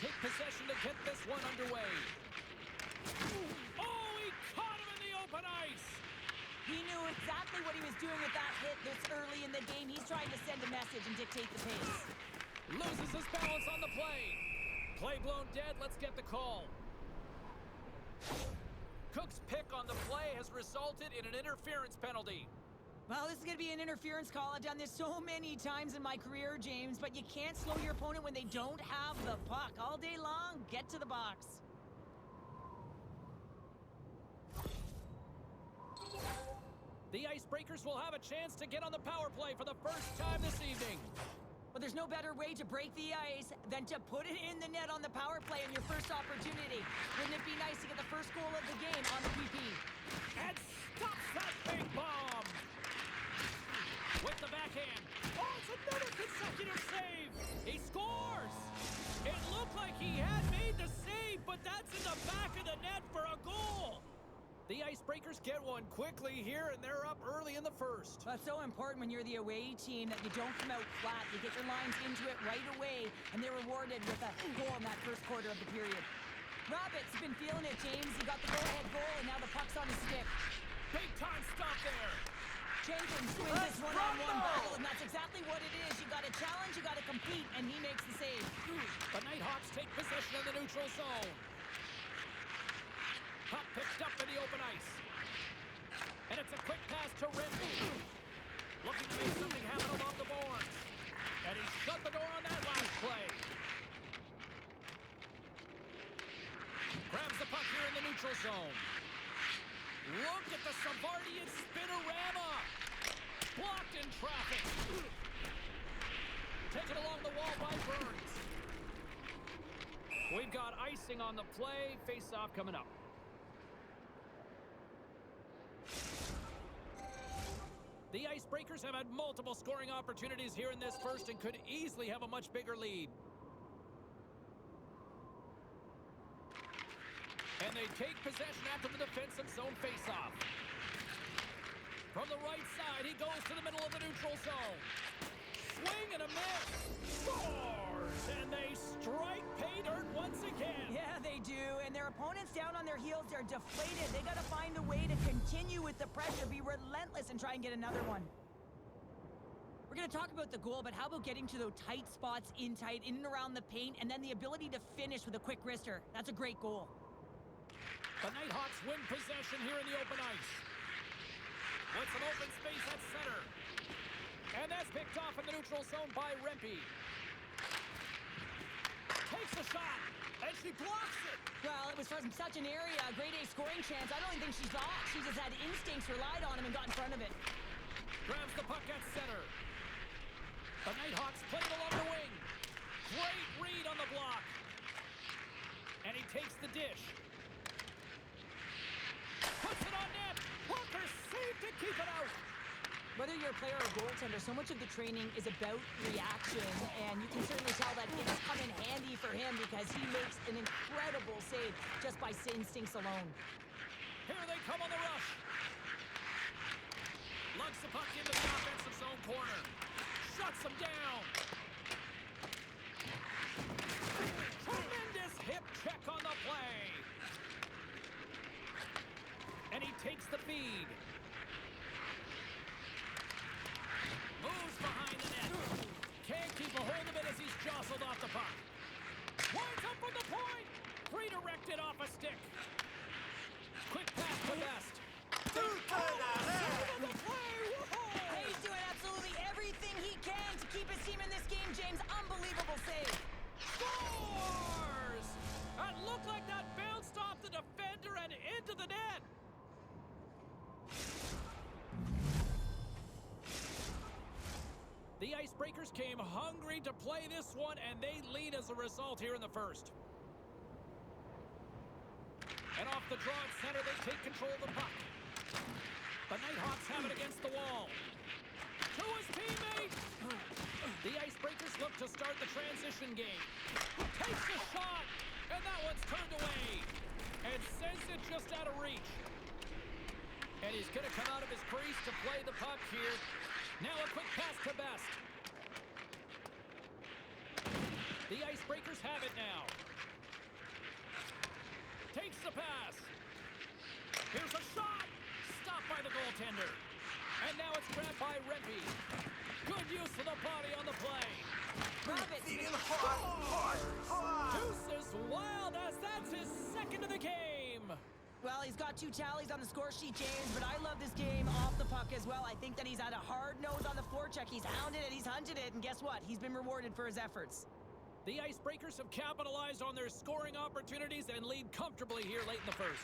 take possession to get this one underway. Oh, he caught him in the open ice! He knew exactly what he was doing with that hit this early in the game. He's trying to send a message and dictate the pace. Loses his balance on the play. Play blown dead, let's get the call. Cook's pick on the play has resulted in an interference penalty. Well, this is going to be an interference call. I've done this so many times in my career, James, but you can't slow your opponent when they don't have the puck. All day long, get to the box. The Icebreakers will have a chance to get on the power play for the first time this evening. Well, there's no better way to break the ice than to put it in the net on the power play in your first opportunity. Wouldn't it be nice to get the first goal of the game on the PP? And stops that big bomb! With the backhand. Oh, it's another consecutive save! He scores! It looked like he had made the save, but that's in the back of the net for a goal! The Icebreakers get one quickly here, and they're up early in the first. That's so important when you're the away team that you don't come out flat. You get your lines into it right away, and they're rewarded with a goal in that first quarter of the period. Roberts has been feeling it, James. He got the go-ahead goal, and now the puck's on his stick. Big time stop there. Jenkins wins this one-on-one battle, and that's exactly what it is. You got to challenge, you got to compete, and he makes the save. The Nighthawks take possession of the neutral zone. Puck picked up in the open ice. And it's a quick pass to Rindy. Looking to make something happen along the boards. And he shut the door on that last play. Grabs the puck here in the neutral zone. Look at the Savardian spinorama. Blocked in traffic. Taken along the wall by Burns. We've got icing on the play. Face-off coming up. The Icebreakers have had multiple scoring opportunities here in this first and could easily have a much bigger lead. And they take possession after the defensive zone face-off. From the right side, he goes to the middle of the neutral zone. Swing and a miss. Scores! And they strike pay dirt once again. Yeah, they do. And their opponents down on their heels, they're deflated. They got to find a way to continue with the pressure, be relentless, and try and get another one. We're going to talk about the goal, but how about getting to those tight spots in and around the paint, and then the ability to finish with a quick wrister? That's a great goal. The Nighthawks win possession here in the open ice. With some open space at center. And that's picked off in the neutral zone by Rempe. Takes a shot, and she blocks it. Well, it was from such an area, a grade A scoring chance. I don't even think she's off. She just had instincts, relied on him, and got in front of it. Grabs the puck at center. The Nighthawks play it along the wing. Great read on the block. And he takes the dish. Puts it on net. Walker saved to keep it out. Whether you're a player or a goaltender, so much of the training is about reaction, and you can certainly tell that it's come in handy for him because he makes an incredible save just by instincts alone. Here they come on the rush. Lugs the puck into the offensive zone corner. Shuts them down. Tremendous hip check on the play. And he takes the feed. Moves behind the net. Can't keep a hold of it as he's jostled off the puck. Winds up from the point. Redirected off a stick. Quick pass to Best. The play. Hey, he's doing absolutely everything he can to keep his team in this game, James. Unbelievable save. Scores! It looked like that bounced off the defender and into the net. The Icebreakers came hungry to play this one, and they lead as a result here in the first. And off the draw at center, they take control of the puck. The Nighthawks have it against the wall. To his teammate! The Icebreakers look to start the transition game. Takes a shot, and that one's turned away. And sends it just out of reach. And he's going to come out of his crease to play the puck here. Now a quick pass to Best. The Icebreakers Icebreakers have it now. Takes the pass. Here's a shot. Stopped by the goaltender. And now it's grabbed by Rempe. Good use of the body on the play. Deuces Wild as that's his second of the game. Well, he's got 2 tallies on the score sheet, James, but I love this game off the puck as well. I think that he's had a hard nose on the forecheck. He's hounded it, he's hunted it, and guess what? He's been rewarded for his efforts. The Icebreakers have capitalized on their scoring opportunities and lead comfortably here late in the first.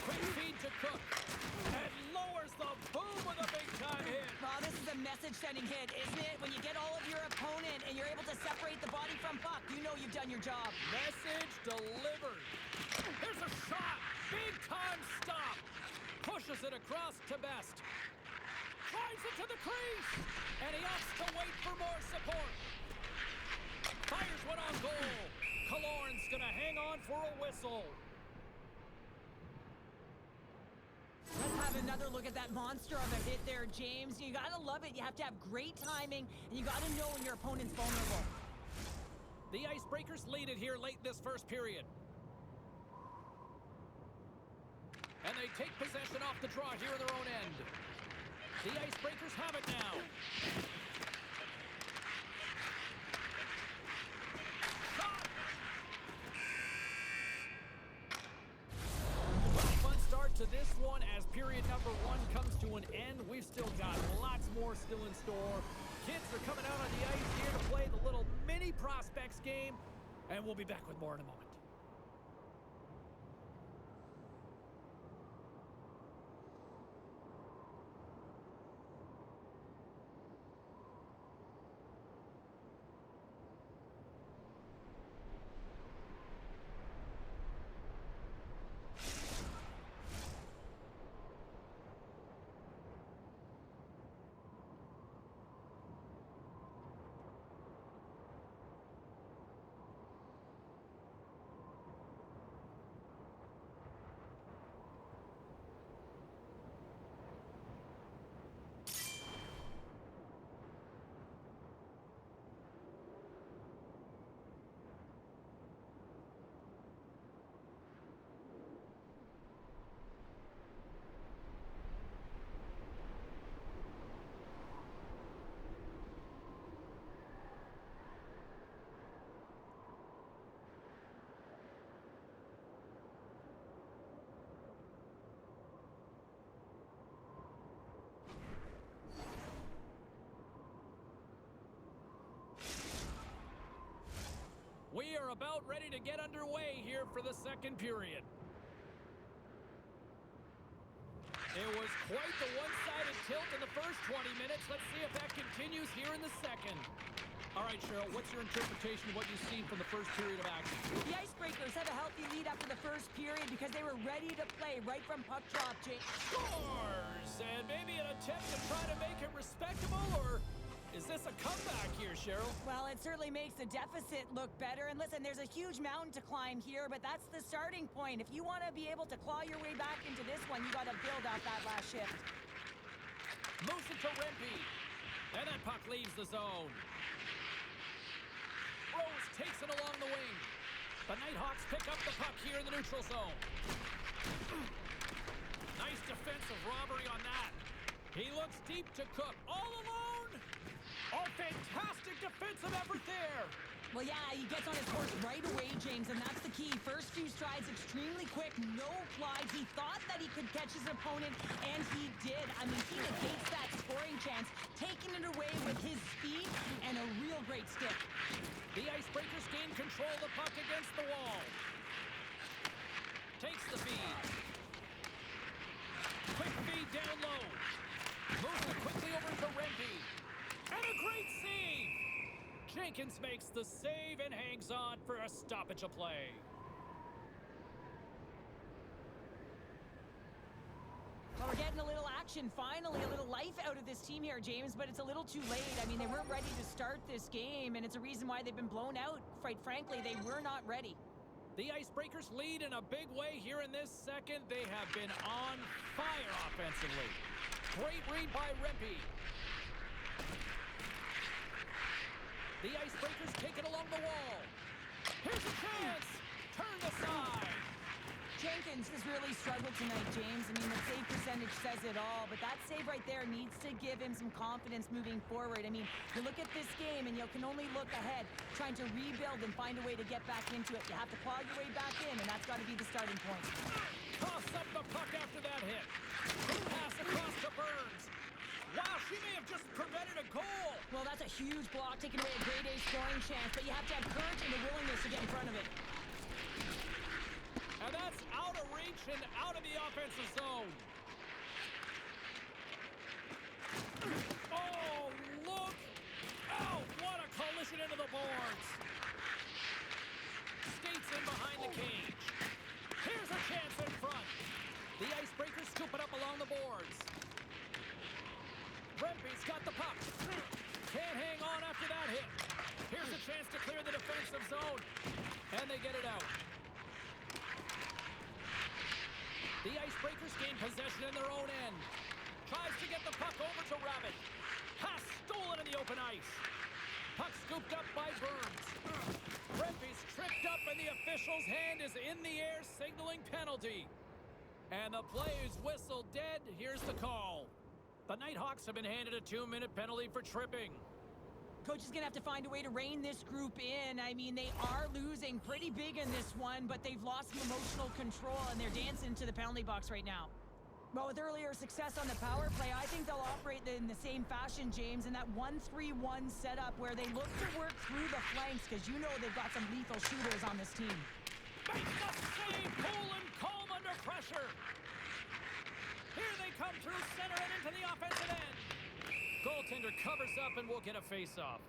Quick feed to Cook. And lowers the boom with a big-time hit. Well, this is a message-sending hit, isn't it? When you get all of your opponent and you're able to separate the body from puck, you know you've done your job. Message delivered. Here's a shot. Big-time stop. Pushes it across to Best. Drives it to the crease. And he opts to wait for more support. Fires one on goal. Killorn's going to hang on for a whistle. Let's have another look at that monster of a hit there, James. You gotta love it. You have to have great timing, and you gotta know when your opponent's vulnerable. The Icebreakers lead it here late this first period. And they take possession off the draw here in their own end. The Icebreakers have it now. Shot! Fun start to this one as period number 1 comes to an end. We've still got lots more still in store. Kids are coming out on the ice here to play the little mini prospects game, and we'll be back with more in a moment. We are about ready to get underway here for the second period. It was quite the one-sided tilt in the first 20 minutes. Let's see if that continues here in the second. All right, Cheryl, what's your interpretation of what you've seen from the first period of action? The Icebreakers had a healthy lead after the first period because they were ready to play right from puck drop, James. Scores! And maybe an attempt to try to make it respectable, or is this a comeback here, Cheryl? Well, it certainly makes the deficit look better. And listen, there's a huge mountain to climb here, but that's the starting point. If you want to be able to claw your way back into this one, you got to build off that last shift. Moves it to Rempe. And that puck leaves the zone. Rose takes it along the wing. The Nighthawks pick up the puck here in the neutral zone. Nice defensive robbery on that. He looks deep to Cook. All alone. Oh, fantastic defensive effort there. Well, yeah, he gets on his horse right away, James, and that's the key. First few strides extremely quick, no glides. He thought that he could catch his opponent, and he did. I mean, he negates that scoring chance, taking it away with his speed and a real great stick. The Icebreakers gain control of the puck against the wall. Takes the feed. Quick feed down low. Moves it quickly over to Rempe. And a great save! Jenkins makes the save and hangs on for a stoppage of play. Well, we're getting a little action, finally, a little life out of this team here, James, but it's a little too late. I mean, they weren't ready to start this game, and it's a reason why they've been blown out. Quite frankly, they were not ready. The Icebreakers lead in a big way here in this second. They have been on fire offensively. Great read by Rempe. The Icebreakers take it along the wall. Here's a chance. Turned aside. Jenkins has really struggled tonight, James. I mean, the save percentage says it all, but that save right there needs to give him some confidence moving forward. I mean, you look at this game and you can only look ahead, trying to rebuild and find a way to get back into it. You have to claw your way back in, and that's got to be the starting point. Toss up the puck after that hit. Good pass across to Burns. Wow, she may have just prevented a goal. Well, that's a huge block, taking away a grade A scoring chance, but you have to have courage and the willingness to get in front of it. And that's out of reach and out of the offensive zone. Oh, look! Oh, what a collision into the boards. Skates in behind the cage. Here's a chance in front. The Icebreakers scoop it up along the boards. Rempe's got the puck. Can't hang on after that hit. Here's a chance to clear the defensive zone. And they get it out. The Icebreakers gain possession in their own end. Tries to get the puck over to Rabbit. Pass stolen in the open ice. Puck scooped up by Burns. Rempe's tripped up and the official's hand is in the air signaling penalty. And the play is whistled dead. Here's the call. The Nighthawks have been handed a 2-minute penalty for tripping. Coach is going to have to find a way to rein this group in. I mean, they are losing pretty big in this one, but they've lost some emotional control, and they're dancing into the penalty box right now. Well, with earlier success on the power play, I think they'll operate in the same fashion, James, in that 1-3-1 setup where they look to work through the flanks, because you know they've got some lethal shooters on this team. Make the save, cool and calm under pressure. Here they come through center and into the offensive end. Goaltender covers up and we'll get a face-off.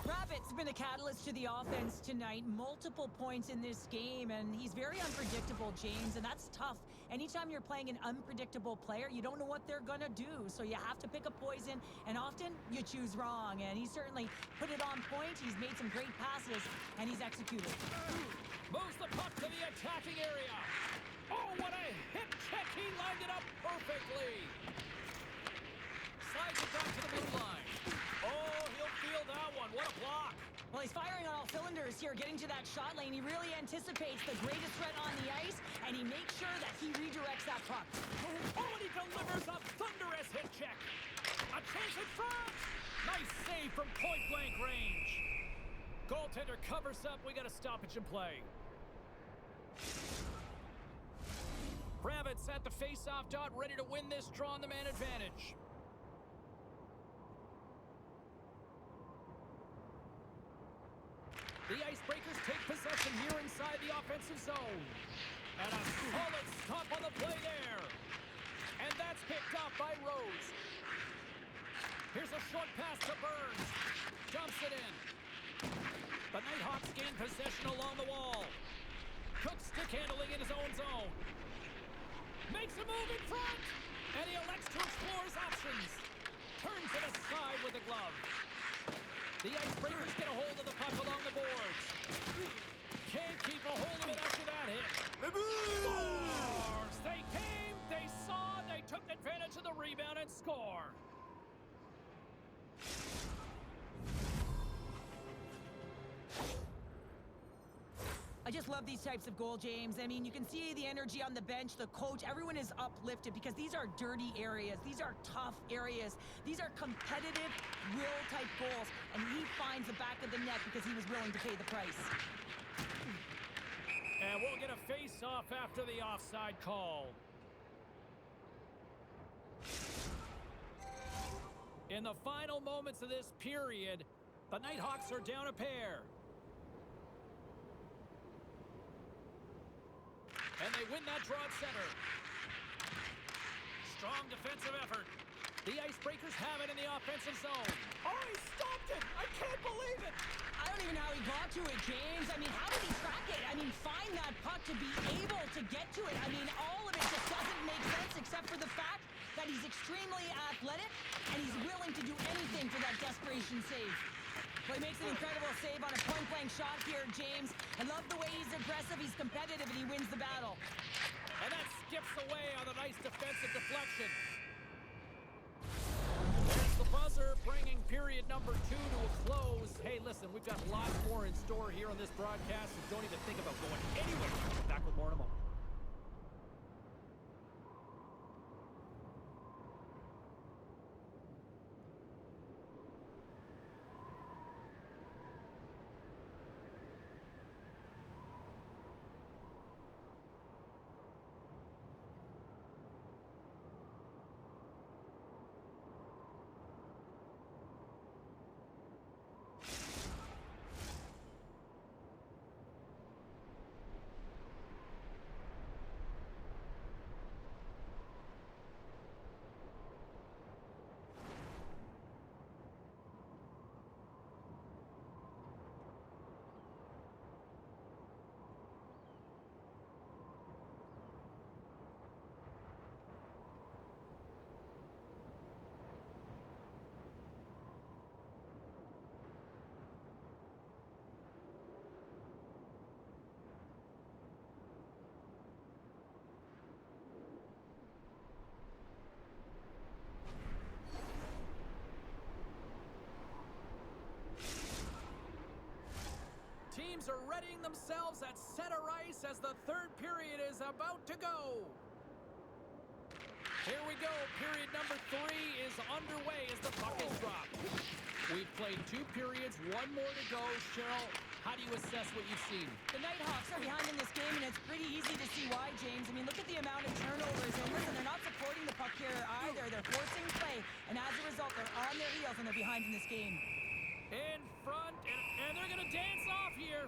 Rabbit's been a catalyst to the offense tonight. Multiple points in this game, and he's very unpredictable, James, and that's tough. Anytime you're playing an unpredictable player, you don't know what they're gonna do, so you have to pick a poison, and often you choose wrong, and he certainly put it on point. He's made some great passes, and he's executed. Moves the puck to the attacking area. Oh, what a hip check. He lined it up perfectly. Slides it back to the blue line. Oh, he'll feel that one. What a block. Well, he's firing on all cylinders here, getting to that shot lane. He really anticipates the greatest threat on the ice, and he makes sure that he redirects that puck. Oh, and he delivers a thunderous hip check. A chance in front. Nice save from point-blank range. Goaltender covers up. We got a stoppage in play. Kravitz at the face-off dot, ready to win this draw on the man advantage. The Icebreakers take possession here inside the offensive zone. And a solid stop on the play there. And that's picked off by Rose. Here's a short pass to Burns. Dumps it in. The Nighthawks gain possession along the wall. Cook stick handling in his own zone. Makes a move in front. And he elects to explore his options. Turns it aside with a glove. The Icebreakers get a hold of the puck along the boards. Can't keep a hold of it after that hit. Scores! They came, they saw, they took advantage of the rebound and score. I just love these types of goal, James. I mean, you can see the energy on the bench, the coach, everyone is uplifted because these are dirty areas. These are tough areas. These are competitive, will-type goals, and he finds the back of the net because he was willing to pay the price. And we'll get a face-off after the offside call. In the final moments of this period, the Nighthawks are down a pair. And they win that draw at center. Strong defensive effort. The Icebreakers have it in the offensive zone. Oh, he stopped it! I can't believe it! I don't even know how he got to it, James. I mean, how did he track it? I mean, find that puck to be able to get to it. I mean, all of it just doesn't make sense except for the fact that he's extremely athletic and he's willing to do anything for that desperation save. Well, he makes an incredible save on a point-blank shot here, James. I love the way he's aggressive, he's competitive, and he wins the battle. And that skips away on a nice defensive deflection. There's the the buzzer, bringing period number 2 to a close. Hey, listen, we've got lots more in store here on this broadcast, so don't even think about going anywhere. Back with more in a moment. Teams are readying themselves at center ice as the third period is about to go. Here we go. Period number 3 is underway as the puck is dropped. We've played 2 periods, 1 more to go. Cheryl, how do you assess what you've seen? The Nighthawks are behind in this game, and it's pretty easy to see why, James. I mean, look at the amount of turnovers. And listen, they're not supporting the puck here either. They're forcing play, and as a result, they're on their heels and they're behind in this game. In front, and they're going to dance off here.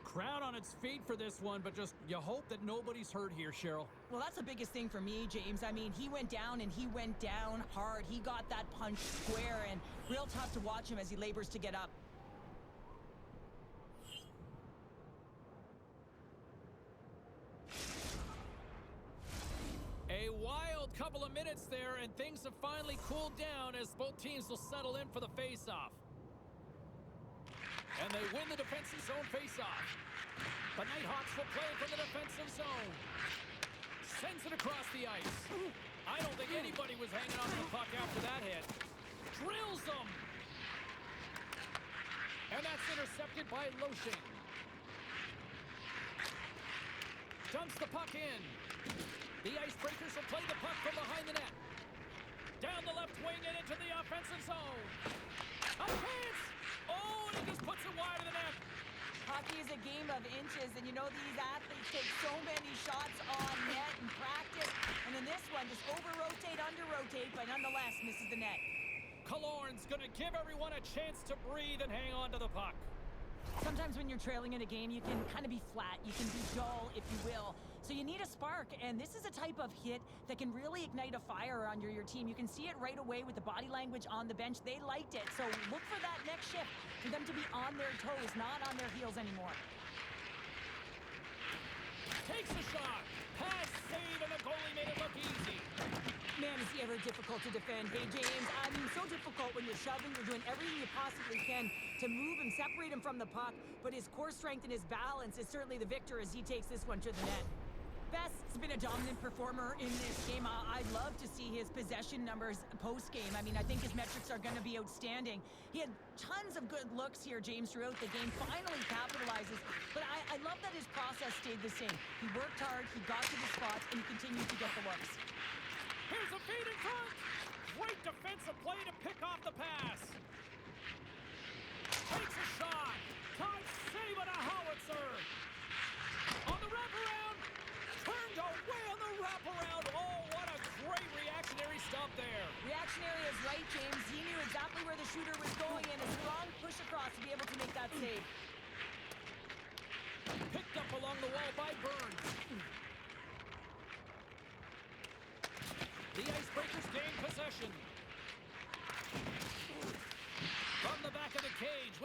Crowd on its feet for this one, but just you hope that nobody's hurt here, Cheryl. Well, that's the biggest thing for me, James. I mean, he went down, and he went down hard. He got that punch square, and real tough to watch him as he labors to get up. A wild couple of minutes there, and things have finally cooled down as both teams will settle in for the face-off. And they win the defensive zone face-off. The Nighthawks will play from the defensive zone. Sends it across the ice. I don't think anybody was hanging on to the puck after that hit. Drills them. And that's intercepted by Loshing. Dumps the puck in. The Icebreakers will play the puck from behind the net. Down the left wing and into the offensive zone. A chance! Oh, and he just puts it wide of the net. Hockey is a game of inches, and you know these athletes take so many shots on net in practice. And in this one, just over-rotate, under-rotate, but nonetheless misses the net. Killorn's going to give everyone a chance to breathe and hang on to the puck. Sometimes when you're trailing in a game, you can kind of be flat. You can be dull, if you will. So you need a spark, and this is a type of hit that can really ignite a fire on your team. You can see it right away with the body language on the bench. They liked it, so look for that next shift, for them to be on their toes, not on their heels anymore. Takes a shot. Pass, save, and the goalie made it look easy. Man, is he ever difficult to defend. Hey, James, I mean, so difficult when you're shoving, you're doing everything you possibly can to move him, separate him from the puck, but his core strength and his balance is certainly the victor as he takes this one to the net. Best's been a dominant performer in this game. I'd love to see his possession numbers post-game. I mean, I think his metrics are going to be outstanding. He had tons of good looks here, James, throughout the game. Finally capitalizes. But I love that his process stayed the same. He worked hard, he got to the spots, and he continued to get the looks. Here's a feed in front. Great defensive play to pick off the pass. Takes a shot. Time save on a howitzer. On the wraparound. Turned away on the wraparound. Oh, what a great reactionary stop there. Reactionary is right, James. He knew exactly where the shooter was going, and a strong push across to be able to make that save. Picked up along the wall by Burns. The Icebreakers gain possession. From the back of the cage,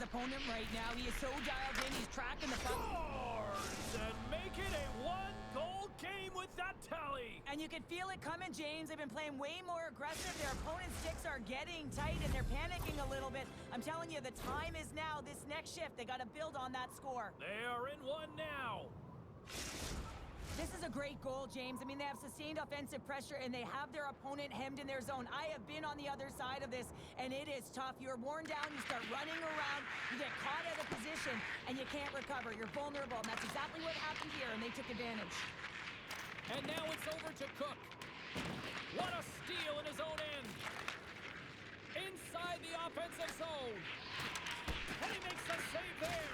opponent right now. He is so dialed in. He's tracking the puck. Scores and make it a one-goal game with that tally. And you can feel it coming, James. They've been playing way more aggressive. Their opponent's sticks are getting tight, and they're panicking a little bit. I'm telling you, the time is now. This next shift, they got to build on that score. They are in one now. This is a great goal, James. I mean, they have sustained offensive pressure, and they have their opponent hemmed in their zone. I have been on the other side of this, and it is tough. You're worn down. You start running around. You get caught out of position, and you can't recover. You're vulnerable, and that's exactly what happened here, and they took advantage. And now it's over to Cook. What a steal in his own end. Inside the offensive zone. And he makes a save there.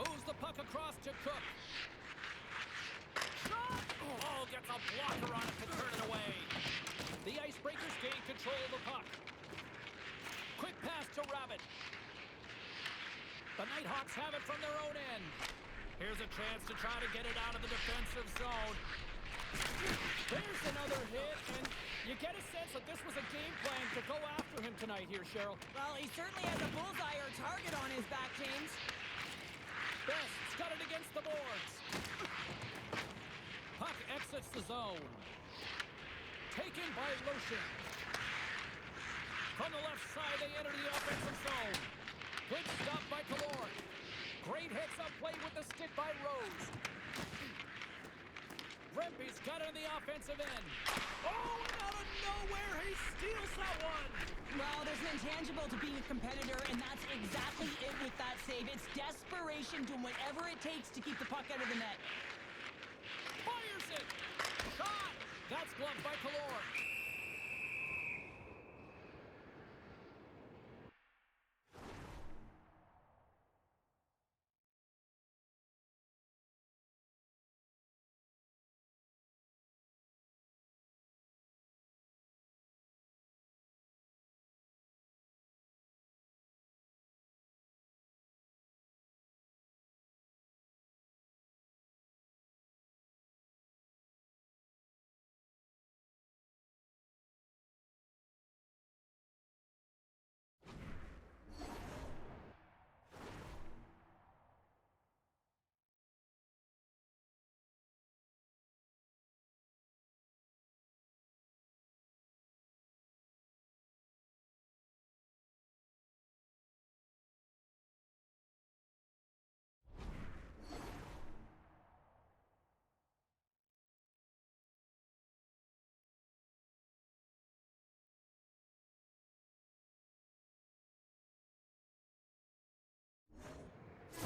Moves the puck across to Cook. Shot! Oh, gets a blocker on it to turn it away. The Icebreakers gain control of the puck. Quick pass to Rabbit. The Nighthawks have it from their own end. Here's a chance to try to get it out of the defensive zone. There's another hit, and you get a sense that this was a game plan to go after him tonight here, Cheryl. Well, he certainly has a bullseye or target on his back, James. Best's got it against the boards. Puck exits the zone. Taken by Lotion. From the left side, they enter the offensive zone. Good stop by Kalor. Great hits up play with the stick by Rose. Rempe's got it on the offensive end. Oh, and out of nowhere, he steals that one. Well, there's an intangible to being a competitor, and that's exactly it with that save. It's desperation, doing whatever it takes to keep the puck out of the net. Fires it. Shot. That's blocked by Kalor.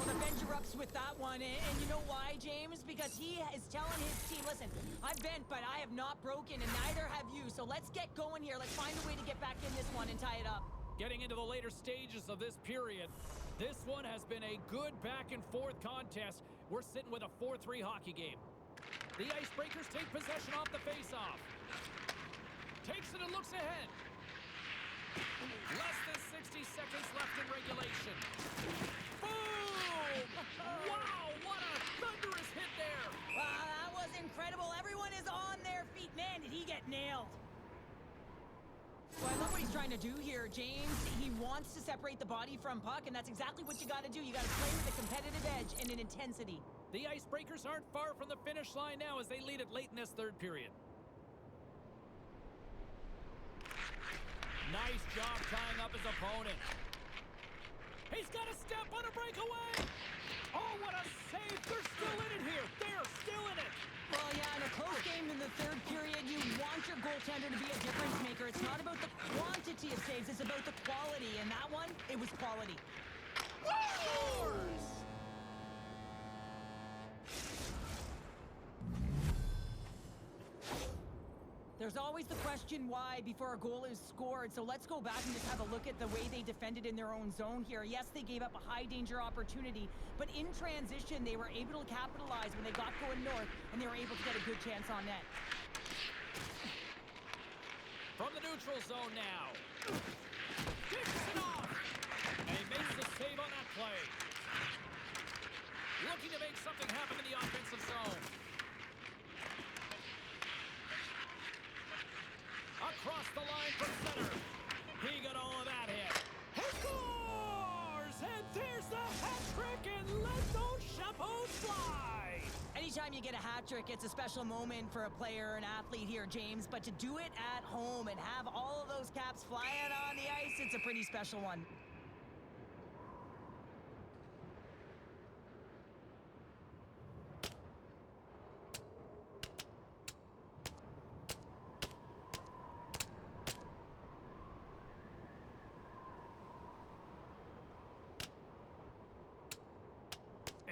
Well, the bench erupts with that one, and you know why, James? Because he is telling his team, listen, I've bent, but I have not broken, and neither have you, so let's get going here. Let's find a way to get back in this one and tie it up. Getting into the later stages of this period, this one has been a good back-and-forth contest. We're sitting with a 4-3 hockey game. The Icebreakers take possession off the face-off. Takes it and looks ahead. Less than 60 seconds left in regulation. Boom! Wow, what a thunderous hit there! Wow, that was incredible. Everyone is on their feet. Man, did he get nailed. Well, I love what he's trying to do here, James. He wants to separate the body from puck, and that's exactly what you got to do. You got to play with a competitive edge and an intensity. The Icebreakers aren't far from the finish line now as they lead it late in this third period. Nice job tying up his opponent. He's got a step on a breakaway. Oh, what a save. They're still in it here. They're still in it. Well, yeah, in a close game in the third period, you want your goaltender to be a difference maker. It's not about the quantity of saves, it's about the quality. And that one, it was quality. Scores! There's always the question why before a goal is scored, so let's go back and just have a look at the way they defended in their own zone here. Yes, they gave up a high-danger opportunity, but in transition, they were able to capitalize when they got going north, and they were able to get a good chance on net. From the neutral zone now. Kicks it off! And he makes the save on that play. Looking to make something happen in the offensive zone. Across the line from center. He got all of that hit. He scores! the post fly! Anytime you get a hat trick, it's a special moment for a player or an athlete here, James. But to do it at home and have all of those caps flying on the ice, it's a pretty special one.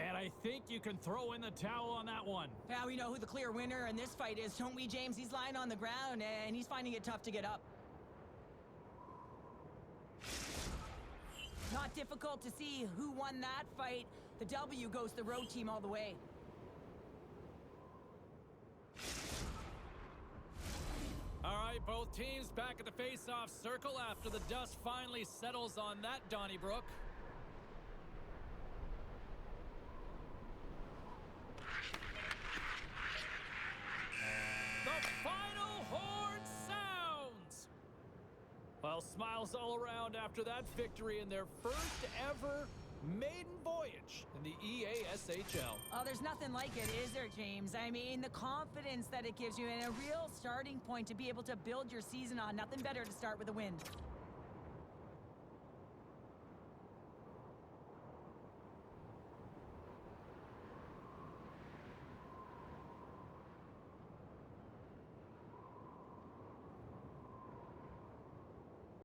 And I think you can throw in the towel on that one. Yeah, we know who the clear winner in this fight is, don't we, James? He's lying on the ground, and he's finding it tough to get up. Not difficult to see who won that fight. The W goes the road team all the way. All right, both teams back at the face-off circle after the dust finally settles on that Donnybrook. The final horn sounds! Well, smiles all around after that victory in their first ever maiden voyage in the EASHL. Oh, there's nothing like it, is there, James? I mean, the confidence that it gives you and a real starting point to be able to build your season on. Nothing better to start with a win.